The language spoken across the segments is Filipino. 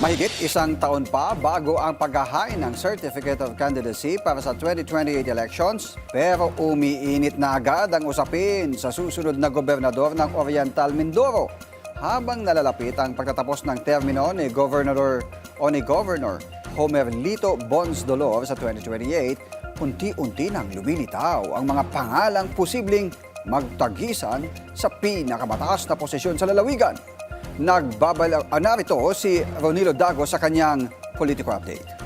Mahigit isang taon pa bago ang paghahain ng Certificate of Candidacy para sa 2028 elections, pero umiinit na agad ang usapin sa susunod na gobernador ng Oriental Mindoro. Habang nalalapit ang pagtatapos ng termino ni Governor Homer Lito Bons Dolor sa 2028, unti-unti nang lumilitaw ang mga pangalang posibleng magtagisan sa pinakamataas na posisyon sa lalawigan. Narito si Ronilo Dago sa kanyang Politico Update.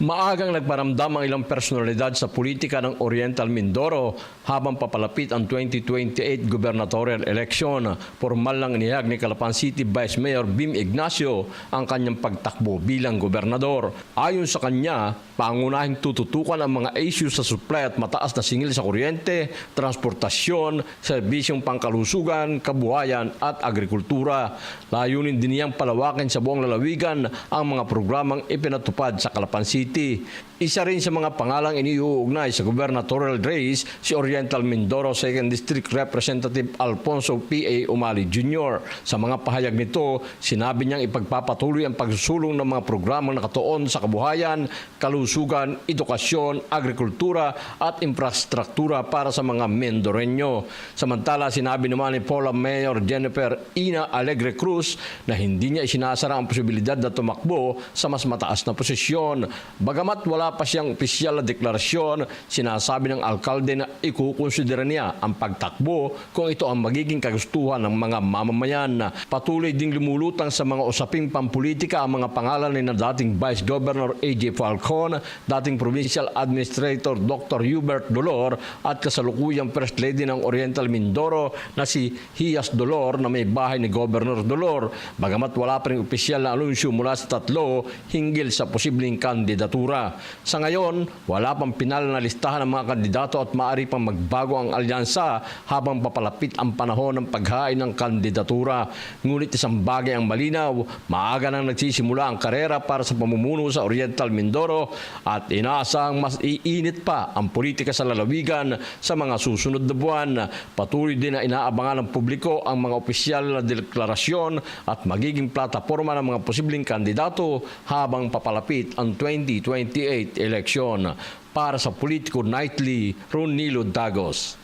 Maagang nagparamdam ang ilang personalidad sa politika ng Oriental Mindoro habang papalapit ang 2028 gubernatorial election. Formal lang inihayag ni Calapan City Vice Mayor Bim Ignacio ang kanyang pagtakbo bilang gobernador. Ayon sa kanya, pangunahing tututukan ang mga issues sa supply at mataas na singil sa kuryente, transportasyon, serbisyong pangkalusugan, kabuhayan at agrikultura. Layunin din niyang palawakin sa buong lalawigan ang mga programang ipinatupad sa Calapan City. Isa rin sa mga pangalang iniuugnay sa gubernatorial race si Oriental Mindoro 2nd District Representative Alfonso P.A. Umali Jr. Sa mga pahayag nito, sinabi niyang ipagpapatuloy ang pagsusulong ng mga programang nakatuon sa kabuhayan, kalusugan, edukasyon, agrikultura at infrastruktura para sa mga Mendoreño. Samantala, sinabi naman ni Paula Mayor Jennifer Ina Alegre Cruz na hindi niya isinasara ang posibilidad na tumakbo sa mas mataas na posisyon. Bagamat wala pa siyang opisyal na deklarasyon, sinasabi ng alkalde na ikukonsidera niya ang pagtakbo kung ito ang magiging kagustuhan ng mga mamamayan. Patuloy ding lumulutang sa mga usaping pampolitika ang mga pangalan ni na dating Vice Governor A.J. Falcon, dating Provincial Administrator Dr. Hubert Dolor at kasalukuyang First Lady ng Oriental Mindoro na si Hias Dolor na may bahay ni Governor Dolor. Bagamat wala pa ring opisyal na anunsyo mula sa tatlo hinggil sa posibleng kandidatura. Sa ngayon, wala pang pinal na listahan ng mga kandidato at maaari pang magbago ang alyansa habang papalapit ang panahon ng paghain ng kandidatura. Ngunit isang bagay ang malinaw, maaga nang nagsisimula ang karera para sa pamumuno sa Oriental Mindoro at inaasahang mas iinit pa ang politika sa lalawigan sa mga susunod na buwan. Patuloy din na inaabangan ng publiko ang mga opisyal na deklarasyon at magiging plataforma ng mga posibleng kandidato habang papalapit ang 2028 eleksyon. Para sa Politico Nightly, Ronilo Dagos.